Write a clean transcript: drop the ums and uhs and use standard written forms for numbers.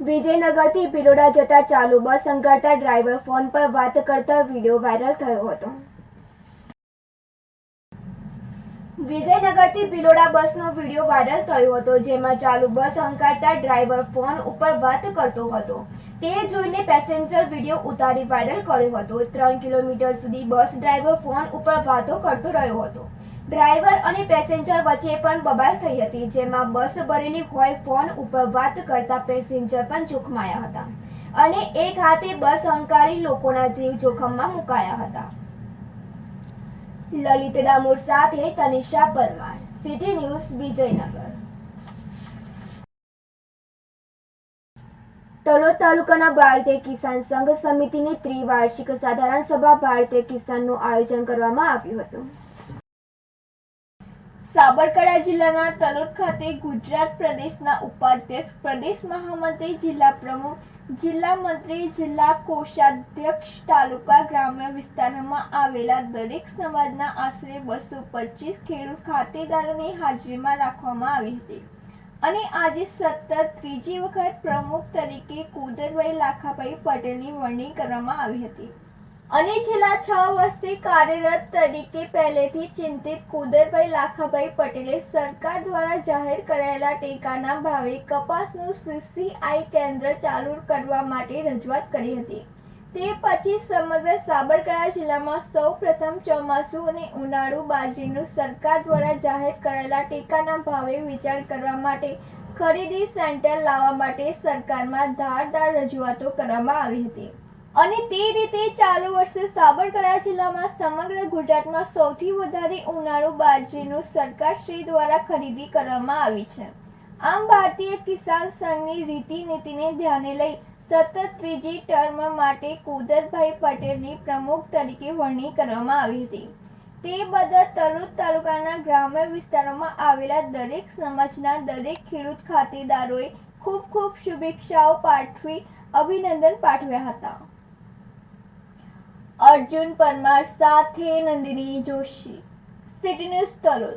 વિજયનગરથી ભિલોડા જતા ચાલુ બસ હંકારતા driver phone પર વાત કરતા વિડીયો વાયરલ થયો હતો। વિજયનગરથી ભિલોડા બસનો વિડીયો વાયરલ થયો હતો, જેમાં ચાલુ બસ હંકારતા ડ્રાઈવર ફોન ઉપર વાત કરતો હતો। તે જોઈને પેસેન્જર વિડીયો ઉતારી વાયરલ કર્યો હતો। 3 કિલોમીટર સુધી બસ ડ્રાઈવર ફોન ઉપર વાતો કરતો રહ્યો હતો। ડ્રાઈવર અને પેસેન્જર વચ્ચે પણ બબાલ થઈ હતી, જેમાં બસ ભરેલી હોય ફોન ઉપર વાત કરતા પેસેન્જર પણ જોખમાયા હતા અને એક હાથે બસ હંકારી લોકોના જીવ જોખમમાં મુકાયા હતા। લલિત ડામોર સાથે તનિષા પરમાર, સિટી ન્યૂઝ, વિજયનગર। તલોદ તાલુકાના ભારતીય કિસાન સંઘ સમિતિની ત્રિવાર્ષિક સાધારણ સભા ભારતીય કિસાનનું આયોજન કરવામાં આવ્યું હતું। સાબરકાંઠા જિલ્લાના તલોદ ખાતે ગુજરાત પ્રદેશના ઉપાધ્યક્ષ, પ્રદેશ મહામંત્રી, જિલ્લા પ્રમુખ, જિલ્લા મંત્રી, જિલ્લા કોષાધ્યક્ષ, તાલુકા ગ્રામ્ય વિસ્તારોમાં આવેલા દરેક સમાજના આશરે 225 ખેડૂત ખાતેદારોની હાજરીમાં રાખવામાં આવી હતી અને આજે સતત ત્રીજી વખત પ્રમુખ તરીકે કુદરતભાઈ લાખાભાઈ પટેલની વરણી કરવામાં આવી હતી અને છેલ્લા 6 વર્ષથી કાર્યરત તરીકે પહેલેથી ચિંતિત કુદરતભાઈ લાખાભાઈ પટેલે સરકાર દ્વારા જાહેર કરાયેલા ટેકાના ભાવે કપાસનું CCI કેન્દ્ર ચાલુ કરવા માટે રજૂઆત કરી હતી। તે પછી સમગ્ર સાબરકાંઠા જિલ્લામાં સૌપ્રથમ ચોમાસુ અને ઉનાળુ બાજરીનું સરકાર દ્વારા જાહેર કરાયેલા ટેકાના ભાવે વિચાર કરવા માટે ખરીદી સેન્ટર લાવવા માટે સરકારમાં ધારદાર રજૂઆતો કરવામાં આવી હતી અને તે રીતે ચાલુ વર્ષે સાબરકાંઠા જિલ્લામાં સમગ્ર ગુજરાતમાં સૌથી વધારે ઉનાળુ બાજરીનું સરકારશ્રી દ્વારા ખરીદી કરવામાં આવી છે। આમ ભારતીય કિસાન સંઘની રીતિ-નીતિને ધ્યાને લઈ સતત ત્રીજી ટર્મ માટે કુદરતભાઈ પટેલની પ્રમુખ તરીકે વરણી કરવામાં આવી હતી। તે બદલ તલોદ તાલુકાના ગ્રામ્ય વિસ્તારોમાં આવેલા દરેક સમાજના દરેક ખેડૂત ખાતેદારોએ ખૂબ ખૂબ શુભેચ્છાઓ પાઠવી અભિનંદન પાઠવ્યા હતા। અર્જુન પરમાર સાથે નંદિની જોશી, સિટી ન્યૂઝ, તલોદ।